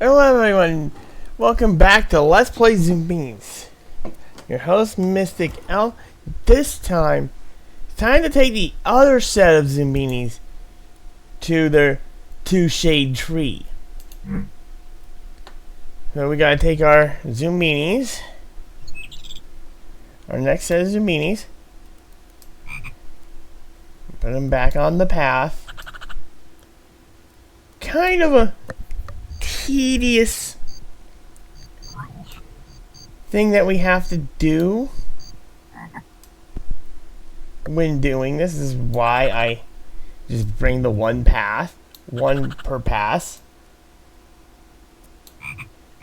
Hello everyone, welcome back to Let's Play Zoombinis. Your host Mystic L. This time, it's time to take the other set of Zoombinis to their two-shade tree. So we gotta take our Zoombinis, our next set of Zoombinis, put them back on the path. Kind of a tedious thing that we have to do when doing this. Is why I just bring the one path, one per pass.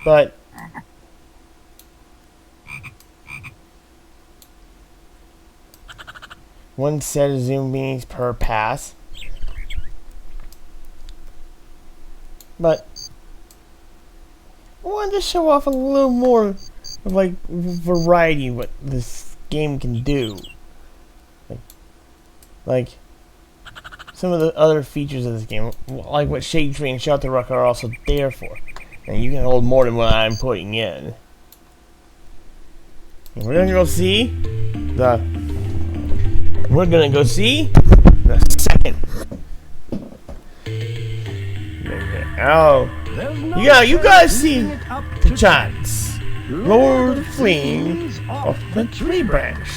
But one set of Zoombinis per pass. But I wanted to show off a little more of like variety what this game can do. Like some of the other features of this game, like what Shade Tree and Shelter Rock are also there for. And you can hold more than what I'm putting in. And we're gonna go see the second. Oh, you guys see the giants, Lord Fleens off the tree branch,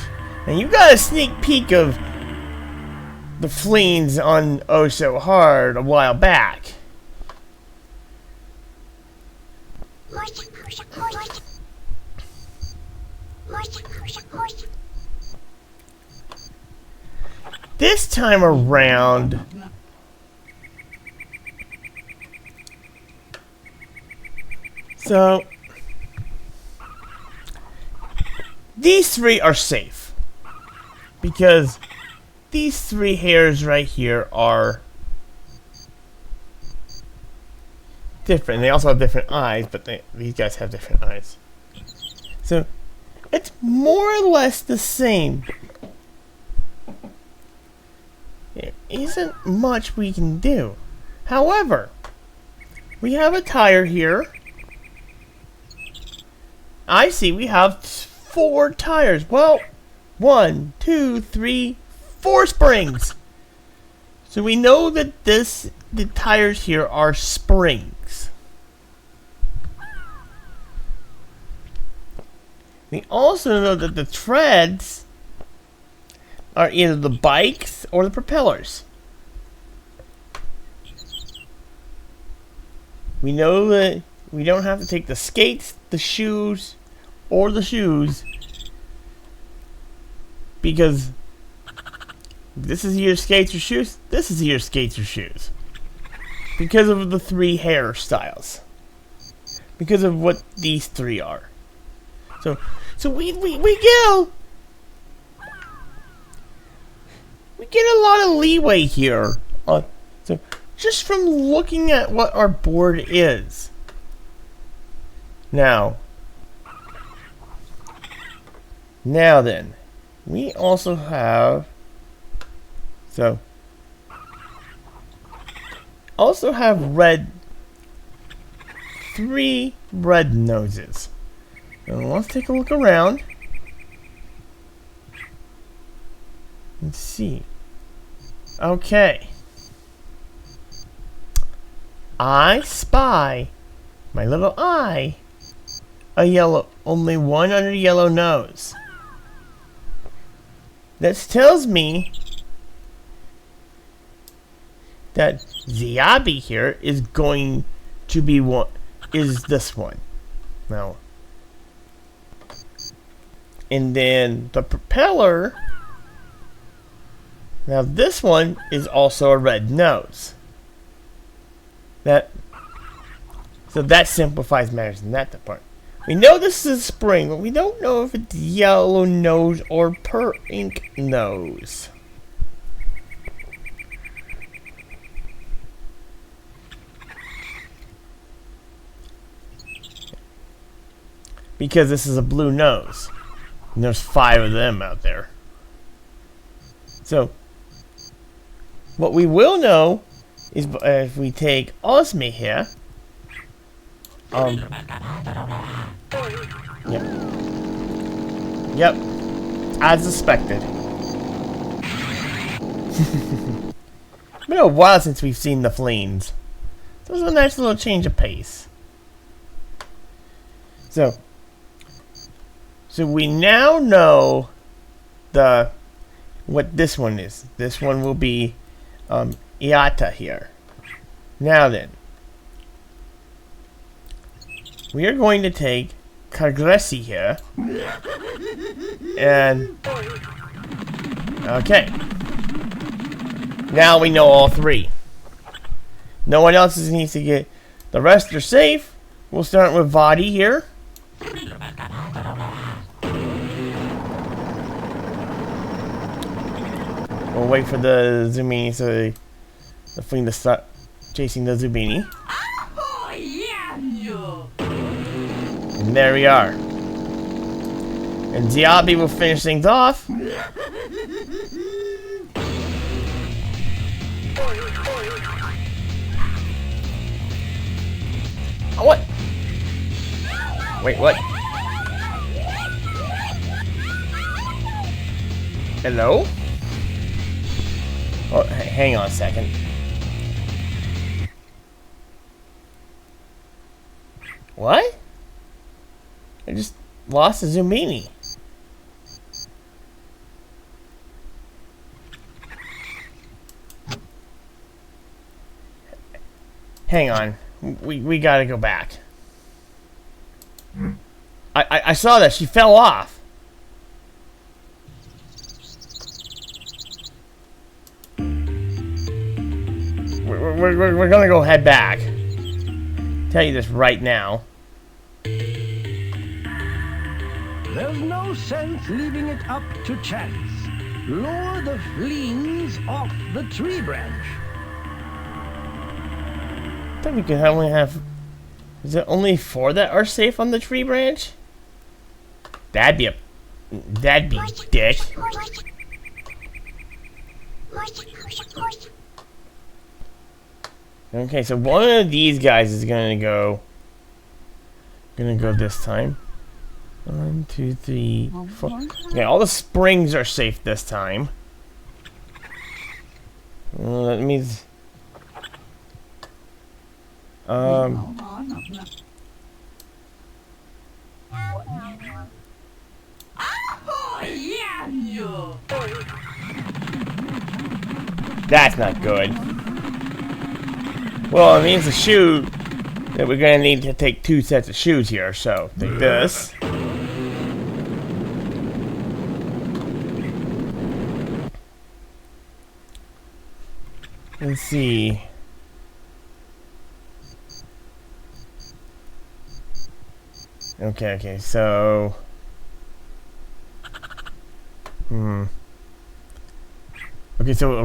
and you got a sneak peek of the Fleens on Oh So Hard a while back. This time around, so these three are safe because these three hairs right here are different. They also have different eyes, but these guys have different eyes. So it's more or less the same. There isn't much we can do. However, we have a tire here. I see we have 4 tires. Well, 1, 2, 3, 4 springs. So we know that the tires here are springs. We also know that the treads are either the bikes or the propellers. We know that we don't have to take the skates, the shoes, or the shoes, because this is your skates or shoes, this is your skates or shoes, because of the 3 hairstyles, because of what these 3 are. So we get a lot of leeway here. So just from looking at what our board is. Now then, we also have red, 3 red noses. Now let's take a look around. Let's see. Okay. I spy, my little eye, only one under yellow nose. This tells me that Ziabi here is going to be this one. Now, and then the propeller. Now this one is also a red nose. So that simplifies matters in that department. We know this is a spring, but we don't know if it's yellow nose or pink nose. Because this is a blue nose. And there's 5 of them out there. So what we will know is if we take Osme here, Yep. Yep. As suspected. It's been a while since we've seen the Fleens. So it was a nice little change of pace. So we now know what this one is. This one will be Iata here. Now then, we are going to take Kagresi here, and okay. Now we know all three. No one else needs to get. The rest are safe. We'll start with Vadi here. We'll wait for the Zoombinis so the Fleen to start chasing the Zombini. And there we are. And Ziabi will finish things off. Oh, what? Wait, what? Hello? Oh, hang on a second. What? I just lost a Zoomini. Hang on. We gotta go back. I saw that. She fell off. We're gonna go head back. Tell you this right now. There's no sense leaving it up to chance. Lure the Fleens off the tree branch. I thought we could only have... Is it only 4 that are safe on the tree branch? That'd be dick. Okay, so one of these guys is gonna go this time. 1, 2, 3, 4. Okay, all the springs are safe this time. Well, that means that's not good. Well, it means the shoe that we're gonna need to take 2 sets of shoes here, so take this. Let's see. Okay, so okay, so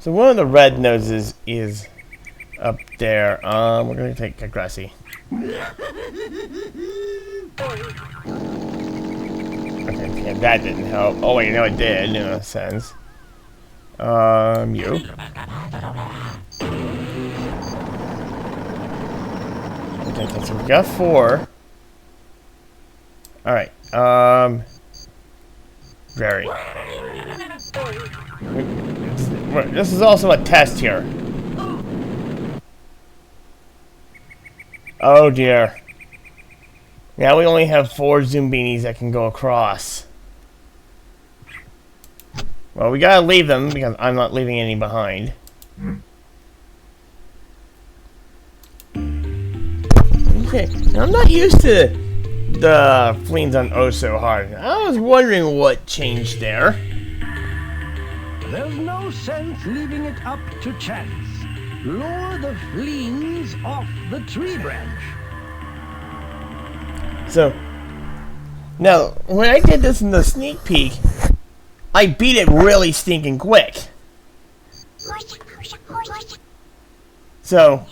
one of the red noses is up there. We're gonna take Kagresi. Okay, yeah, that didn't help. Oh wait, no, it did in a sense. You. Okay, so we got 4. Alright, Very. This is also a test here. Oh dear. Now we only have 4 Zoombinis that can go across. Well, we gotta leave them because I'm not leaving any behind. Okay, now I'm not used to the Fleens on Oh So Hard. I was wondering what changed there. There's no sense leaving it up to chance. Lure the Fleens off the tree branch. So, now, when I did this in the sneak peek, I beat it really stinking quick. So,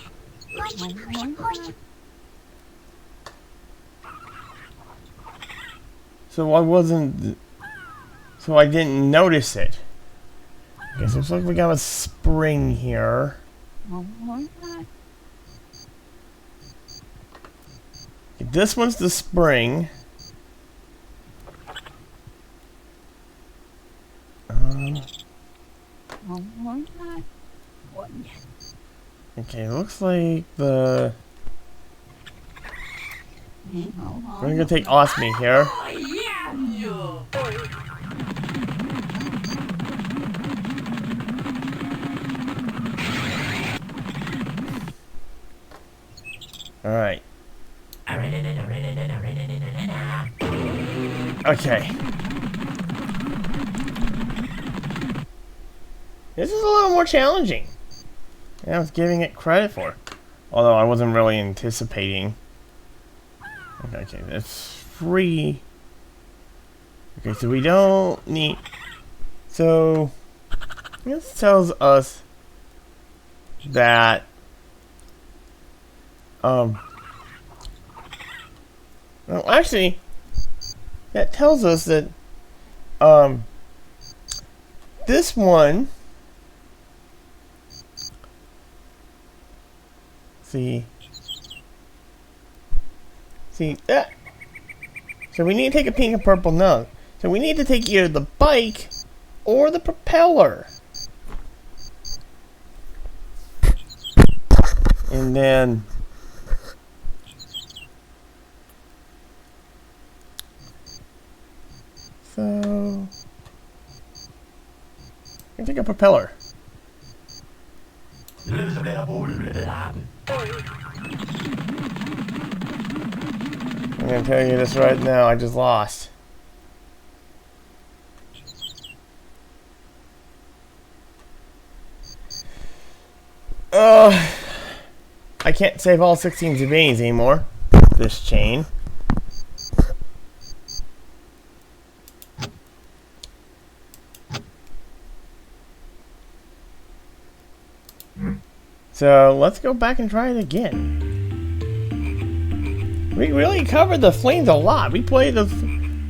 I didn't notice it. Okay, so it looks like we got a spring here. this one's the spring. Okay, looks like the... We're gonna take Osme here. Alright. Okay. This is a little more challenging than I was giving it credit for. Although I wasn't really anticipating. Okay, that's free. Okay, so we don't need... So... This tells us that... Well, actually... That tells us that... This one... See that? So we need to take a pink and purple nose. So we need to take either the bike or the propeller. And then so I take a propeller. I'm gonna tell you this right now, I just lost. I can't save all 16 Zoombinis anymore. This chain. So let's go back and try it again. We really covered the Fleens a lot. We played the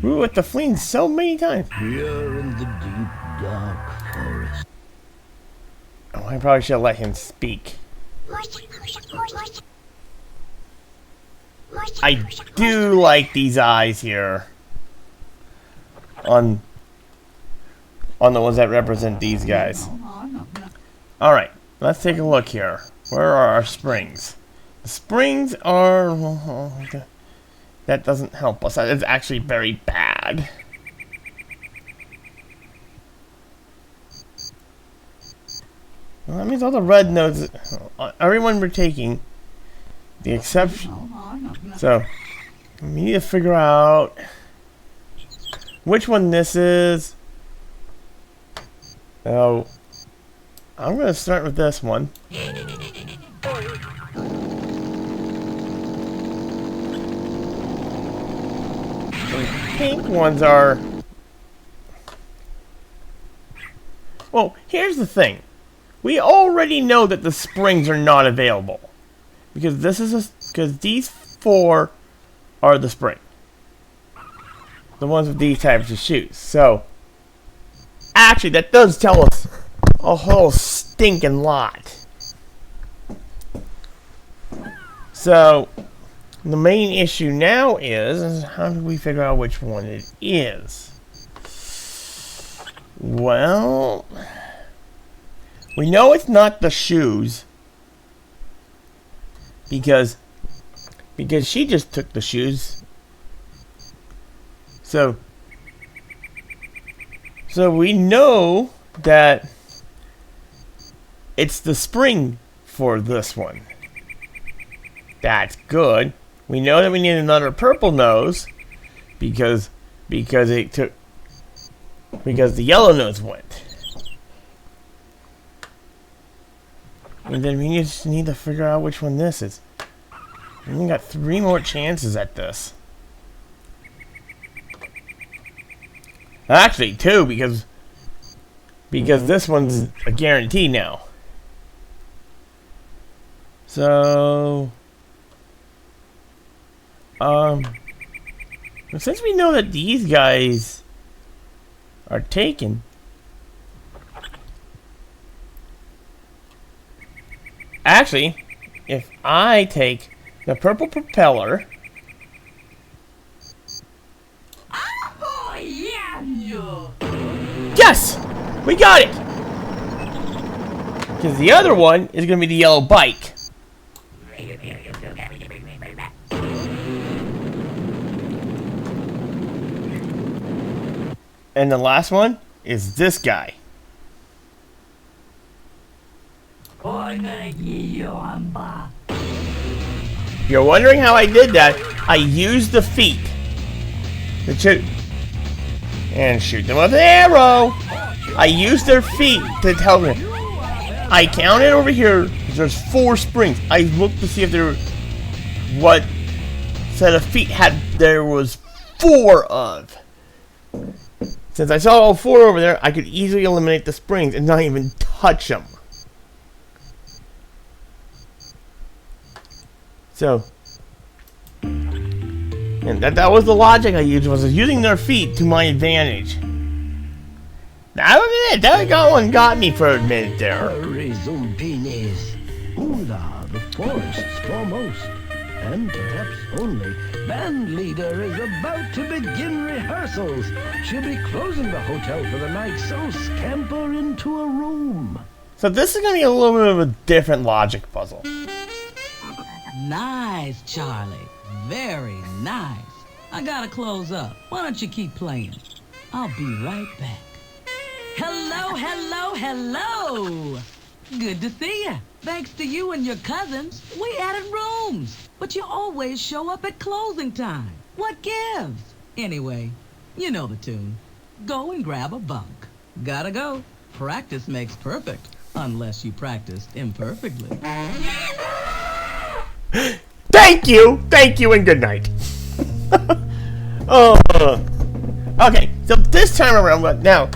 with the Fleens so many times. Here in the deep, dark forest. Oh, I probably should have let him speak. I do like these eyes here. On the ones that represent these guys. Alright, let's take a look here. Where are our springs? The springs are... that doesn't help us. That is actually very bad. Well, that means all the red nodes... everyone we're taking... the exception... So... we need to figure out... which one this is. Oh... I'm going to start with this one. Pink ones are... Well, here's the thing. We already know that the springs are not available. Because this is because these four are the spring. The ones with these types of shoes. So, actually, that does tell us a whole stinking lot. So, the main issue now is how do we figure out which one it is? Well, we know it's not the shoes because she just took the shoes. So we know that it's the spring for this one. That's good. We know that we need another purple nose because the yellow nose went. And then we just need to figure out which one this is. We only got 3 more chances at this. Actually 2 because this one's a guarantee now. So since we know that these guys are taken, actually, if I take the purple propeller Yes! We got it! Because the other one is going to be the yellow bike. And the last one is this guy. If you're wondering how I did that, I used the feet to shoot and shoot them with an arrow. I used their feet to tell them. I counted over here. There's 4 springs. I looked to see if there were what set of feet there was 4 of. Since I saw all 4 over there, I could easily eliminate the springs and not even touch them. So, and that was the logic I used, was using their feet to my advantage. That one got me for a minute there. Hurry, Zoombinis. Ula, the forest's foremost, and perhaps only, band leader is about to begin rehearsals. She'll be closing the hotel for the night, so scamper into a room. So this is going to be a little bit of a different logic puzzle. Nice, Charlie. Very nice. I gotta close up. Why don't you keep playing? I'll be right back. Hello, hello, hello! Good to see you. Thanks to you and your cousins, we added rooms. But you always show up at closing time. What gives? Anyway, you know the tune. Go and grab a bunk. Gotta go. Practice makes perfect. Unless you practiced imperfectly. Thank you, and good night. Okay, so this time around, now,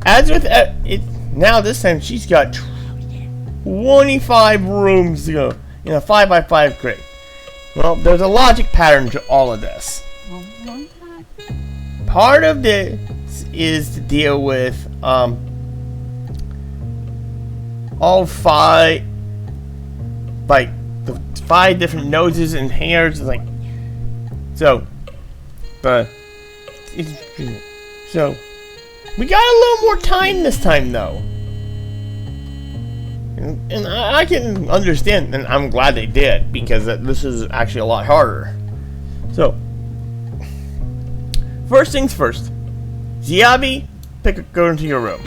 as with it, now this time she's got 25 rooms to go in a 5x5 grid. Well, there's a logic pattern to all of this. Part of this is to deal with all 5, like the 5 different noses and hairs, like so. But so we got a little more time this time, though, and I can understand, and I'm glad they did, because this is actually a lot harder. So first things first, Ziabi, go into your room.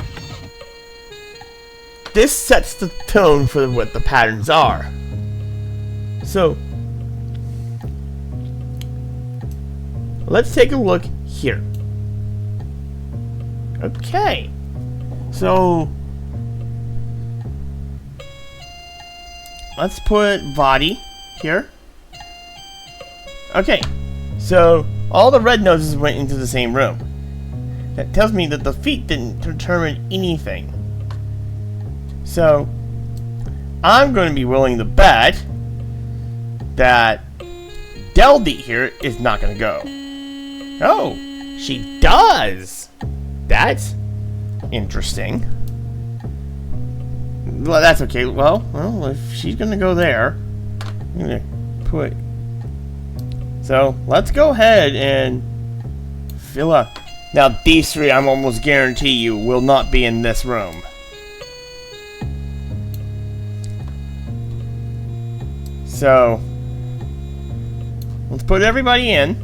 This sets the tone for what the patterns are. So let's take a look here. Okay, so let's put body here. Okay, so all the red noses went into the same room. That tells me that the feet didn't determine anything. So I'm going to be willing to bet that Deldy here is not going to go. Oh, she does. That's interesting. Well, that's okay. Well, if she's going to go there, I'm going to put... So, let's go ahead and fill up. Now, these 3, I'm almost guarantee you, will not be in this room. So, let's put everybody in.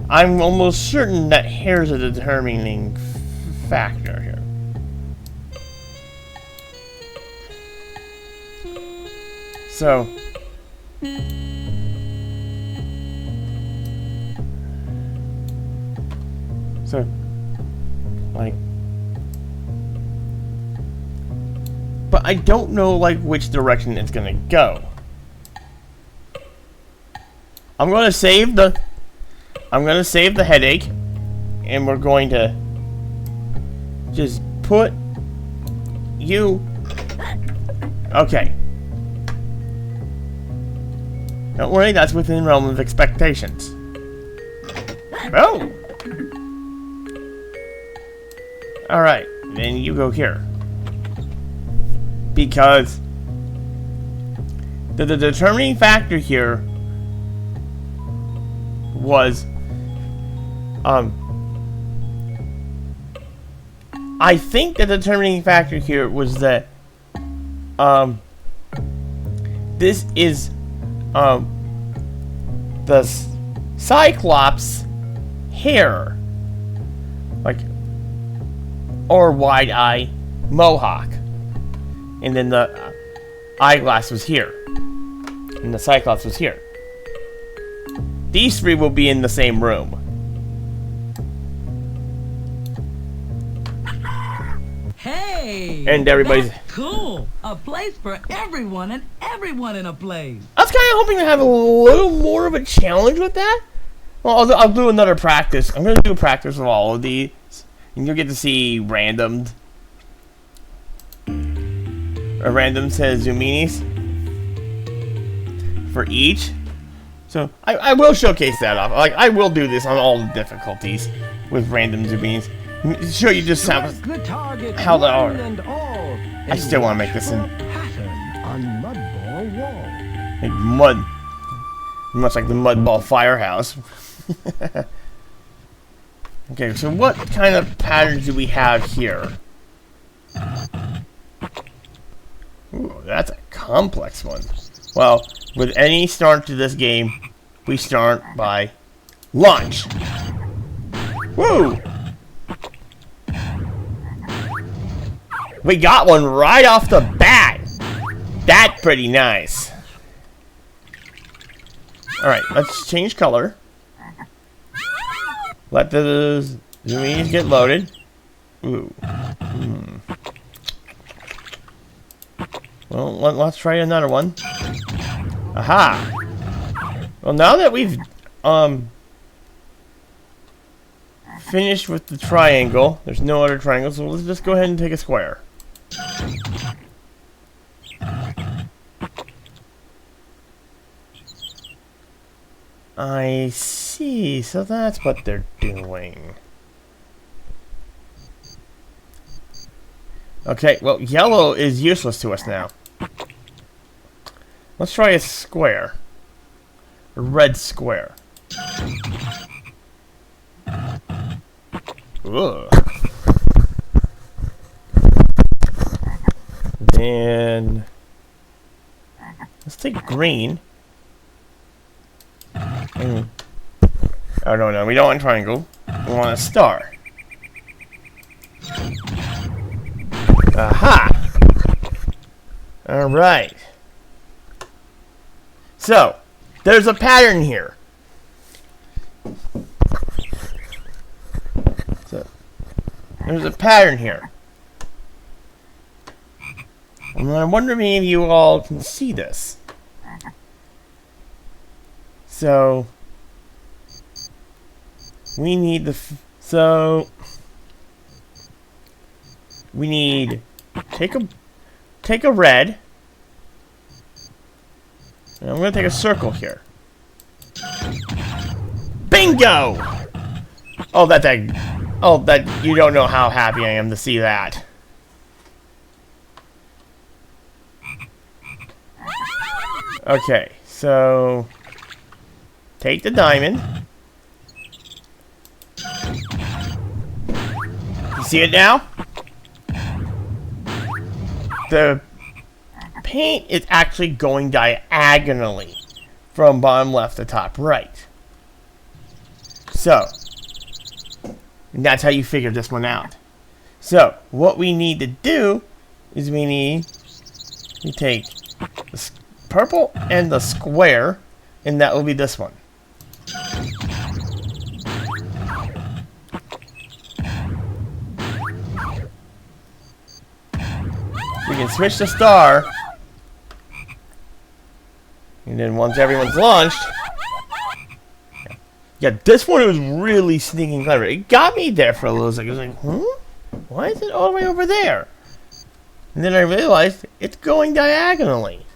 I'm almost certain that hair's a determining factor here. So, like, but I don't know, like, which direction it's gonna go. I'm gonna save the headache, and we're going to just put you. Okay. Don't worry, that's within realm of expectations. Oh! Alright, then you go here. Because the determining factor here was I think the determining factor here was that this is the Cyclops hair, like, or wide eye mohawk, and then the eyeglass was here, and the Cyclops was here. These three will be in the same room. Hey! And everybody's... That's cool! A place for everyone and everyone in a place. I was kind of hoping to have a little more of a challenge with that. Well, I'll do another practice. I'm going to do a practice of all of these. And you'll get to see randomed. A random says Zoombinis for each. So I will showcase that off. Like, I will do this on all the difficulties with random Zoombinis. Show you just how they are. I still want to make this in like mud, much like the mud ball firehouse. Okay, so what kind of patterns do we have here? Ooh, that's a complex one. Well, with any start to this game, we start by launch. Woo! We got one right off the bat. That's pretty nice. Alright, let's change color. Let the Zoombinis get loaded. Ooh. Well, let's try another one. Aha! Well, now that we've finished with the triangle, there's no other triangle, so let's just go ahead and take a square. I see, so that's what they're doing. Okay, well, yellow is useless to us now. Let's try a square. A red square. Ugh. Then let's take green. Oh no, we don't want a triangle. We want a star. Aha! Alright. So, there's a pattern here. There's a pattern here. And I wonder if any of you all can see this. So, we need we need take a red, and I'm gonna take a circle here. Bingo! Oh, that you don't know how happy I am to see that. Okay, so take the diamond. You see it now? The paint is actually going diagonally from bottom left to top right. So, and that's how you figure this one out. So, what we need to do is we need to take the purple and the square, and that will be this one. We can switch the star, and then once everyone's launched, yeah, this one was really sneaking clever. It got me there for a little second. I was like, why is it all the way over there? And then I realized it's going diagonally.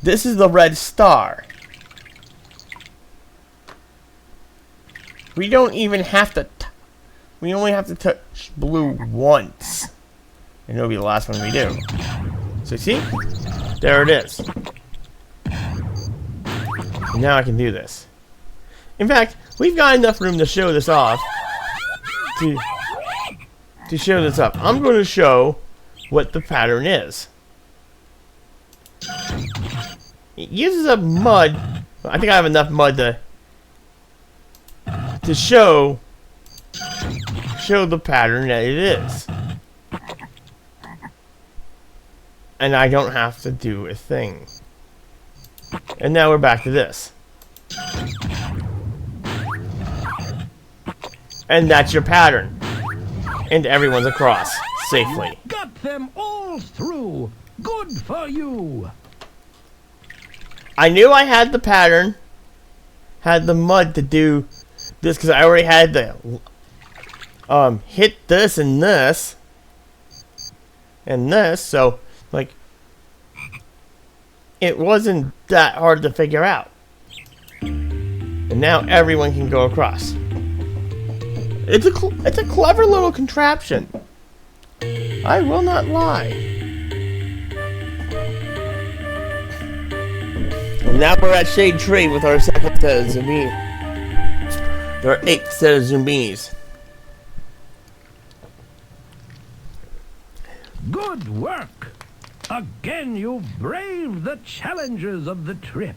This is the red star. We don't even have to... we only have to touch blue once. And it'll be the last one we do. So see? There it is. And now I can do this. In fact, we've got enough room to show this off. to show this up. I'm going to show what the pattern is. It uses up mud. I think I have enough mud to show the pattern that it is. And I don't have to do a thing. And now we're back to this. And that's your pattern. And everyone's across safely. Got them all through. Good for you. I knew I had the pattern, had the mud to do this, because I already had the hit this and this and this, so like it wasn't that hard to figure out. And now everyone can go across. It's a clever little contraption. I will not lie. And now we're at Shade Tree with our second set of Zoombinis. Our 8th set of Zoombinis. Good work. Again, you've braved the challenges of the trip.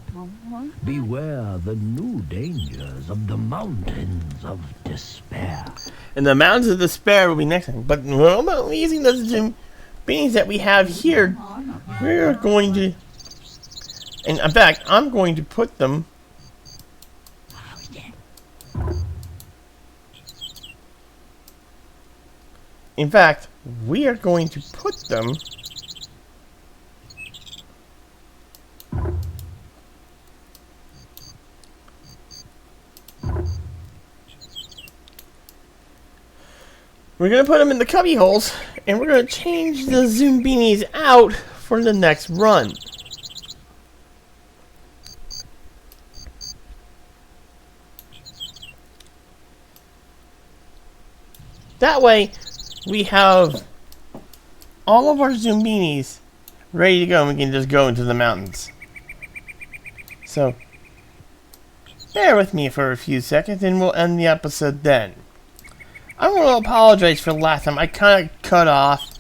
Beware the new dangers of the mountains of despair. And the mountains of despair will be next time. But using the Zoombinis that we have here, we're going to... And in fact, I'm going to put them... In fact, we are going to put them... We're going to put them in the cubby holes, and we're going to change the Zoombinis out for the next run. That way, we have all of our Zoombinis ready to go, and we can just go into the mountains. So, bear with me for a few seconds, and we'll end the episode then. I want to apologize for last time. I kind of cut off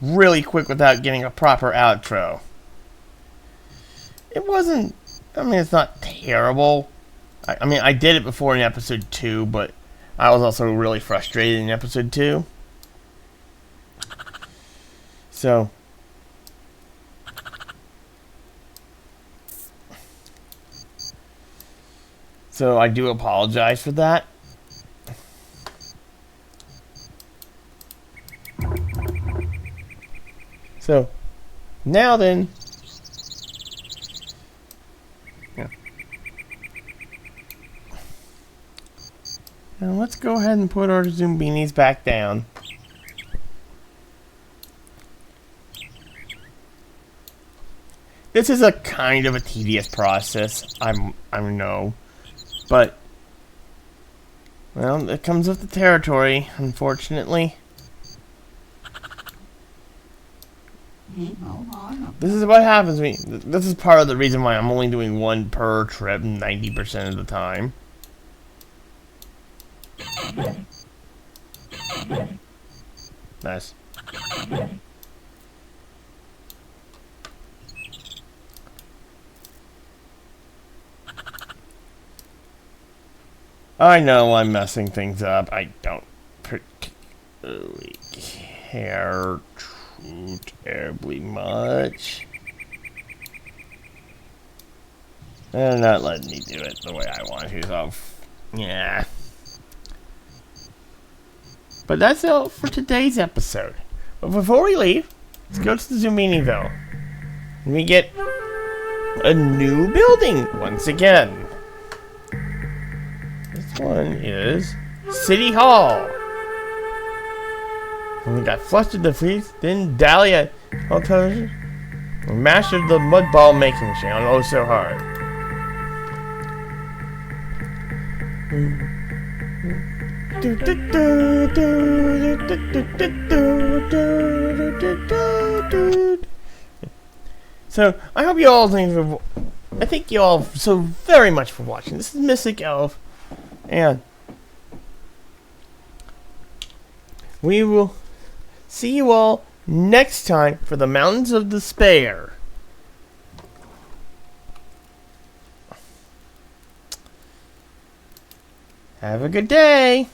really quick without getting a proper outro. It wasn't... I mean, it's not terrible. I mean, I did it before in episode 2, but I was also really frustrated in episode 2. So... So I do apologize for that. So, now then, yeah. Now let's go ahead and put our Zoombinis back down. This is a kind of a tedious process, I know, but, well, it comes with the territory, unfortunately. This is what happens to me. This is part of the reason why I'm only doing one per trip 90% of the time. Nice. I know I'm messing things up. I don't particularly care too terribly much. They're not letting me do it the way I want to, so yeah. But that's all for today's episode. But before we leave, let's go to the Zoombiniville. And we get a new building once again. This one is City Hall. And we got Flustered the Fleens, then Dahlia on television, and mastered the mud ball making machine on Oh So Hard. So I hope you all thank you all so very much for watching. This is Mystic Elf, and We will see you all next time for the Mountains of Despair. Have a good day.